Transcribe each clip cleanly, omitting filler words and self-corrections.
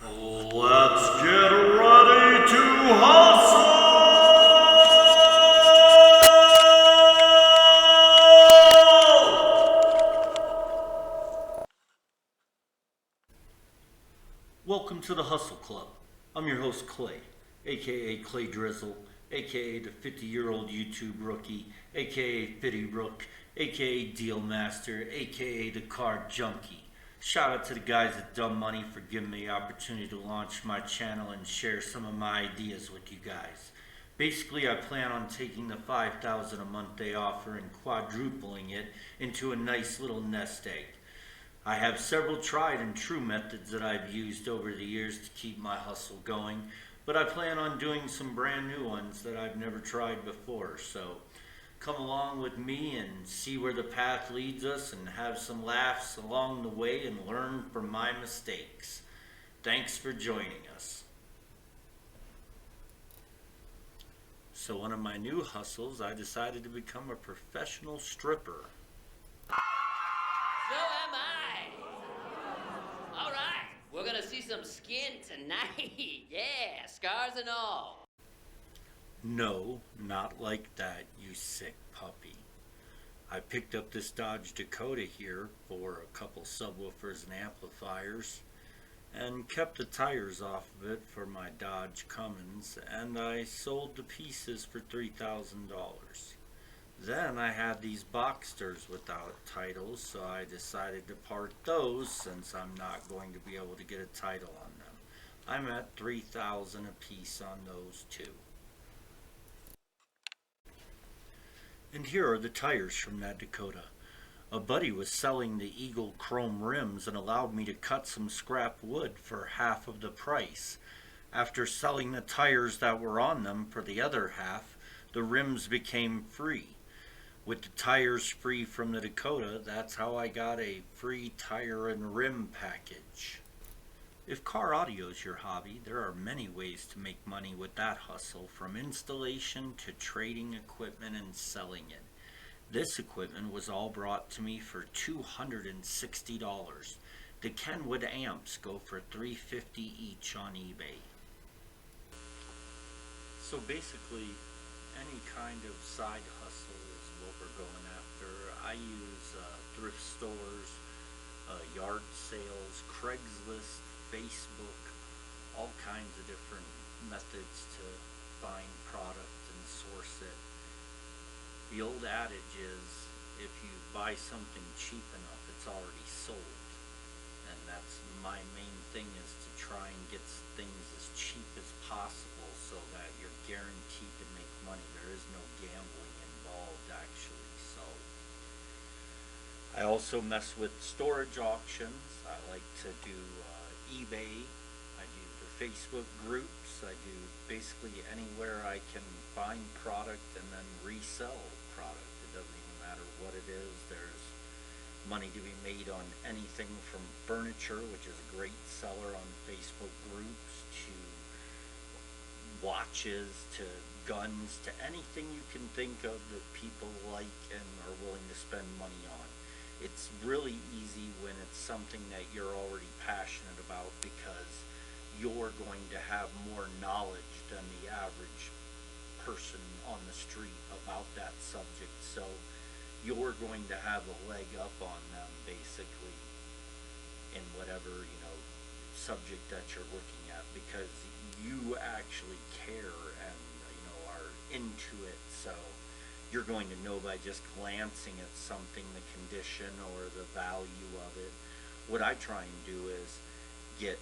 Let's get ready to hustle! Welcome to the Hustle Club. I'm your host Clay, aka Clay Drizzle, aka the 50-year-old YouTube rookie, aka Fitty Rook, aka Deal Master, aka the Card Junkie. Shout out to the guys at Dumb Money for giving me the opportunity to launch my channel and share some of my ideas with you guys. Basically, I plan on taking the $5,000 a month they offer and quadrupling it into a nice little nest egg. I have several tried and true methods that I've used over the years to keep my hustle going, but I plan on doing some brand new ones that I've never tried before. So come along with me and see where the path leads us and have some laughs along the way and learn from my mistakes. Thanks for joining us. So one of my new hustles, I decided to become a professional stripper. So am I. All right, we're gonna see some skin tonight. Yeah, scars and all. No, not like that, you sick puppy. I picked up this Dodge Dakota here for a couple subwoofers and amplifiers and kept the tires off of it for my Dodge Cummins, and I sold the pieces for $3,000. Then I had these Boxsters without titles, so I decided to park those since I'm not going to be able to get a title on them. I'm at $3,000 a piece on those too. And here are the tires from that Dakota. A buddy was selling the Eagle chrome rims and allowed me to cut some scrap wood for half of the price. After selling the tires that were on them for the other half, the rims became free. With the tires free from the Dakota, that's how I got a free tire and rim package. If car audio is your hobby, there are many ways to make money with that hustle, from installation to trading equipment and selling it. This equipment was all brought to me for $260. The Kenwood amps go for $350 each on eBay. So basically, any kind of side hustle is what we're going after. I use thrift stores, yard sales, Craigslist, Facebook, all kinds of different methods to find product and source it. The old adage is, if you buy something cheap enough, it's already sold. And that's my main thing, is to try and get things as cheap as possible so that you're guaranteed to make money. There is no gambling involved, actually. So I also mess with storage auctions. I like to do eBay. I do the Facebook groups. I do basically anywhere I can find product and then resell product. It doesn't even matter what it is. There's money to be made on anything from furniture, which is a great seller on Facebook groups, to watches, to guns, to anything you can think of that people like and are willing to spend money on. It's really easy when it's something that you're already passionate about, because you're going to have more knowledge than the average person on the street about that subject. So you're going to have a leg up on them, basically, in whatever, subject that you're looking at, because you actually care and, are into it. So you're going to know by just glancing at something, the condition or the value of it. What I try and do is get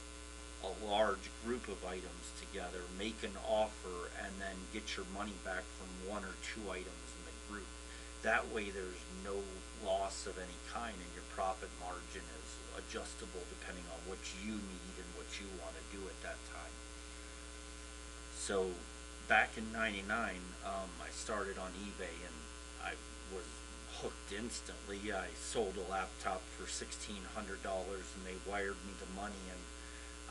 a large group of items together, make an offer, and then get your money back from one or two items in the group. That way there's no loss of any kind, and your profit margin is adjustable depending on what you need and what you want to do at that time. So back in '99, I started on eBay and I was hooked instantly. I sold a laptop for $1,600 and they wired me the money, and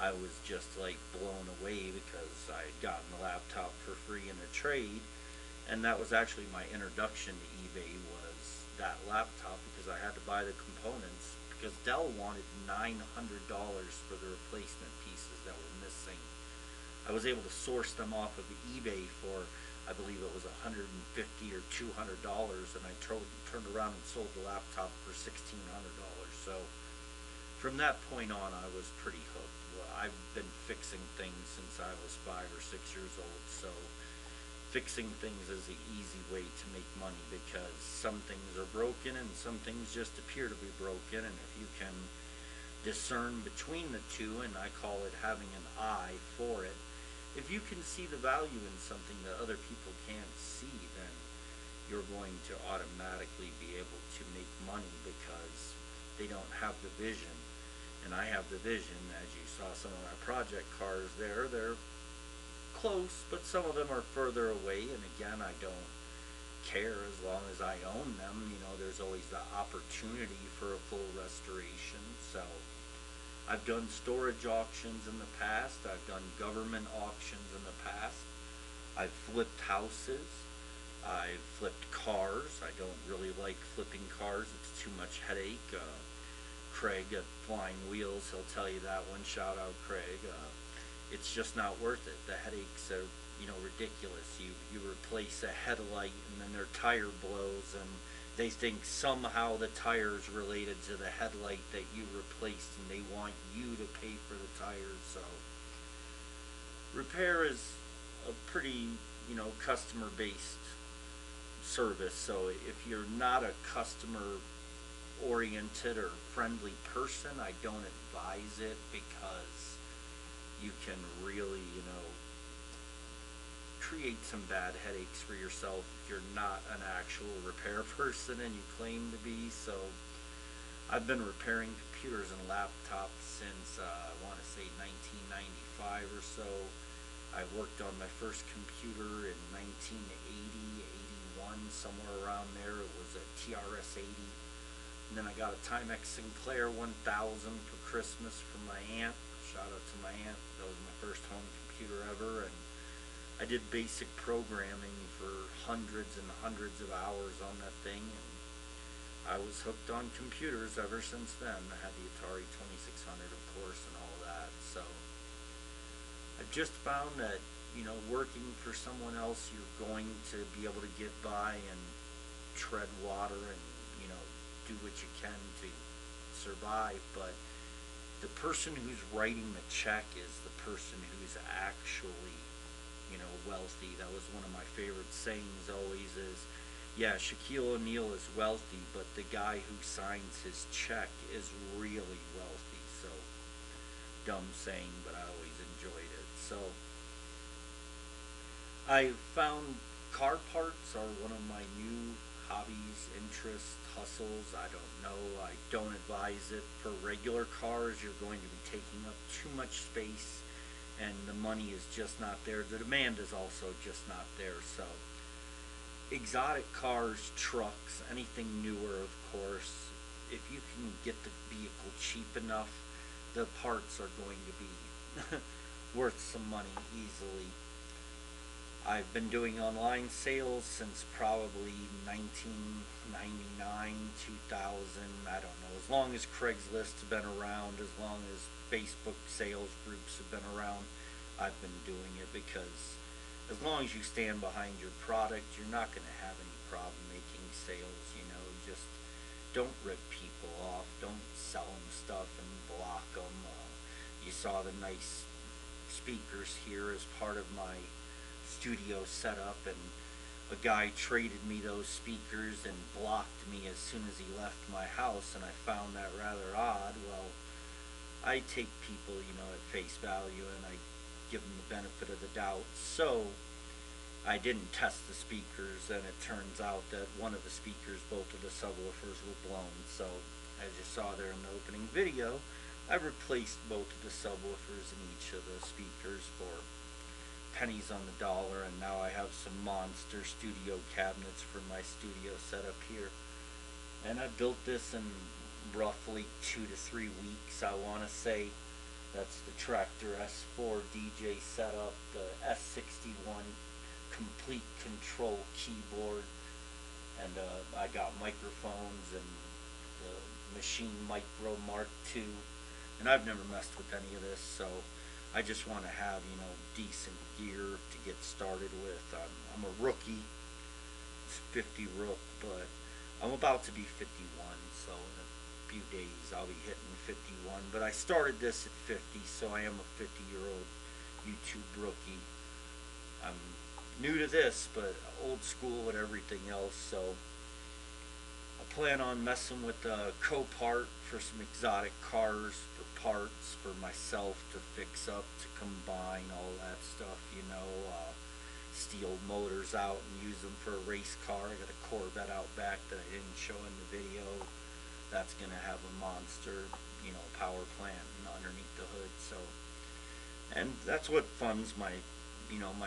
I was just like blown away because I had gotten the laptop for free in a trade. And that was actually my introduction to eBay, was that laptop, because I had to buy the components because Dell wanted $900 for the replacement pieces that were I was able to source them off of eBay for, I believe it was $150 or $200, and I turned around and sold the laptop for $1,600. So from that point on, I was pretty hooked. Well, I've been fixing things since I was 5 or 6 years old, so fixing things is the easy way to make money, because some things are broken and some things just appear to be broken, and if you can discern between the two, and I call it having an eye for it, if you can see the value in something that other people can't see, then you're going to automatically be able to make money, because they don't have the vision, and I have the vision. As you saw some of my project cars there, they're close, but some of them are further away, and again, I don't care as long as I own them. You know, there's always the opportunity for a full restoration. So I've done storage auctions in the past, I've done government auctions in the past, I've flipped houses, I've flipped cars. I don't really like flipping cars, it's too much headache. Craig at Flying Wheels, he'll tell you that one. Shout out Craig. It's just not worth it. The headaches are, ridiculous. You replace a headlight and then their tire blows, and they think somehow the tire is related to the headlight that you replaced, and they want you to pay for the tires. So repair is a pretty, customer based service. So if you're not a customer oriented or friendly person, I don't advise it, because you can really, create some bad headaches for yourself if you're not an actual repair person and you claim to be. So I've been repairing computers and laptops since I want to say 1995 or so. I worked on my first computer in 1980, 81, somewhere around there. It was a TRS-80. And then I got a Timex Sinclair 1000 for Christmas from my aunt. Shout out to my aunt. That was my first home computer ever. And I did basic programming for hundreds and hundreds of hours on that thing. And I was hooked on computers ever since then. I had the Atari 2600, of course, and all that. So I've just found that, working for someone else, you're going to be able to get by and tread water and, do what you can to survive, but the person who's writing the check is the person who's actually, wealthy. That was one of my favorite sayings always is, yeah, Shaquille O'Neal is wealthy, but the guy who signs his check is really wealthy. So, dumb saying, but I always enjoyed it. So, I found car parts are one of my new hobbies, interests, hustles. I don't know. I don't advise it. For regular cars, you're going to be taking up too much space, and the money is just not there. The demand is also just not there. So exotic cars, trucks, anything newer, of course, if you can get the vehicle cheap enough, the parts are going to be worth some money easily. I've been doing online sales since probably 1999, 2000, I don't know. As long as Craigslist has been around, as long as Facebook sales groups have been around, I've been doing it, because as long as you stand behind your product, you're not going to have any problem making sales. Just don't rip people off, don't sell them stuff and block them. You saw the nice speakers here as part of my studio setup, and a guy traded me those speakers and blocked me as soon as he left my house, and I found that rather odd. Well, I take people, at face value, and I give them the benefit of the doubt. So I didn't test the speakers, and it turns out that one of the speakers, both of the subwoofers, were blown. So as you saw there in the opening video, I replaced both of the subwoofers in each of the speakers for pennies on the dollar, and now I have some monster studio cabinets for my studio setup here. And I built this in roughly 2 to 3 weeks, I want to say. That's the Tractor S4 DJ setup, the S61 complete control keyboard, and I got microphones and the Machine Micro Mark II, and I've never messed with any of this, so I just want to have, decent gear to get started with. I'm a rookie. It's 50 rook, but I'm about to be 51, so in a few days I'll be hitting 51. But I started this at 50, so I am a 50-year-old YouTube rookie. I'm new to this, but old school with everything else, so I plan on messing with a Copart for some exotic cars, for parts, for myself to fix up, to combine all that stuff, steal motors out and use them for a race car. I got a Corvette out back that I didn't show in the video. That's going to have a monster, power plant underneath the hood, so, and that's what funds my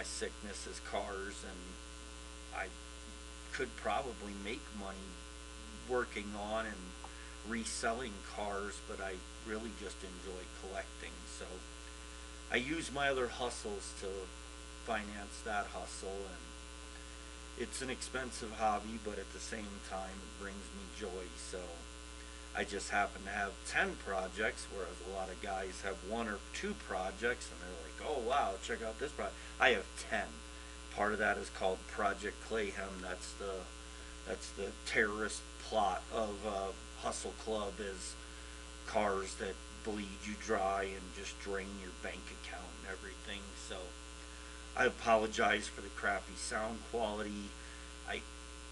sickness is cars, and I could probably make money working on and reselling cars, but I really just enjoy collecting, so I use my other hustles to finance that hustle, and it's an expensive hobby, but at the same time it brings me joy. So I just happen to have 10 projects, whereas a lot of guys have 1 or 2 projects, and they're like, oh wow, check out this project. I have 10. Part of that is called Project Clayhem. That's the terrorist plot of Hustle Club, is cars that bleed you dry and just drain your bank account and everything. So I apologize for the crappy sound quality. I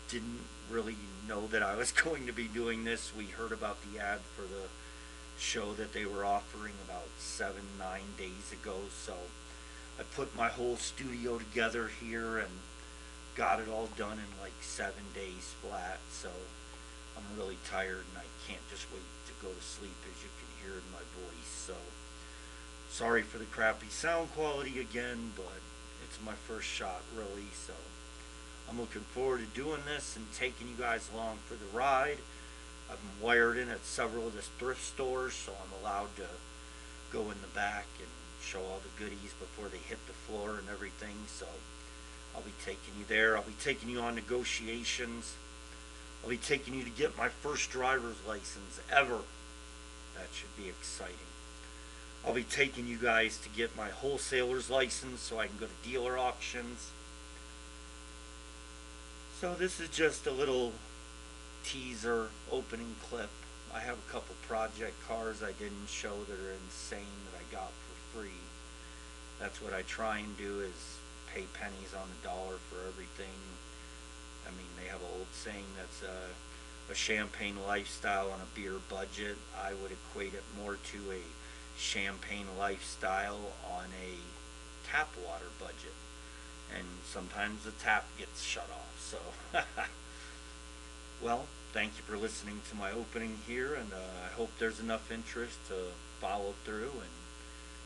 didn't really know that I was going to be doing this. We heard about the ad for the show that they were offering about 7-9 days ago, so I put my whole studio together here and got it all done in like 7 days flat, so I'm really tired and I can't just wait to go to sleep, as you can hear in my voice. So sorry for the crappy sound quality again, but it's my first shot really, so I'm looking forward to doing this and taking you guys along for the ride. I've been wired in at several of the thrift stores, so I'm allowed to go in the back and show all the goodies before they hit the floor and everything, so I'll be taking you there. I'll be taking you on negotiations. I'll be taking you to get my first driver's license ever. That should be exciting. I'll be taking you guys to get my wholesaler's license so I can go to dealer auctions. So this is just a little teaser opening clip. I have a couple project cars I didn't show that are insane that I got for free. That's what I try and do, is pay pennies on the dollar for everything. I mean, they have an old saying that's a champagne lifestyle on a beer budget. I would equate it more to a champagne lifestyle on a tap water budget. And sometimes the tap gets shut off, so. Well, thank you for listening to my opening here, and I hope there's enough interest to follow through and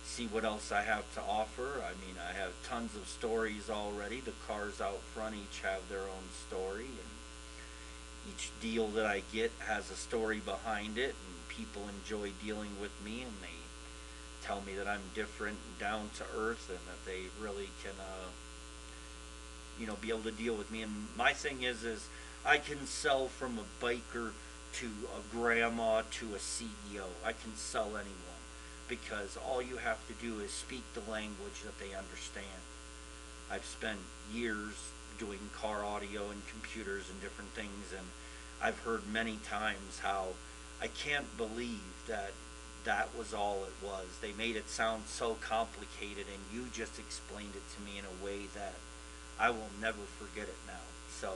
see what else I have to offer. I mean, I have tons of stories already. The cars out front each have their own story, and each deal that I get has a story behind it, and people enjoy dealing with me, and they tell me that I'm different and down to earth, and that they really can be able to deal with me. And my thing is I can sell from a biker to a grandma to a CEO. I can sell anyone, because all you have to do is speak the language that they understand. I've spent years doing car audio and computers and different things, and I've heard many times how I can't believe that that was all it was. They made it sound so complicated, and you just explained it to me in a way that I will never forget it now. So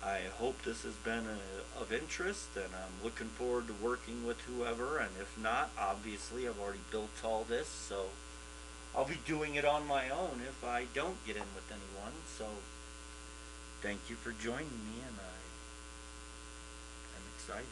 I hope this has been of interest, and I'm looking forward to working with whoever, and if not, obviously I've already built all this, so I'll be doing it on my own if I don't get in with anyone. So thank you for joining me, and I'm excited.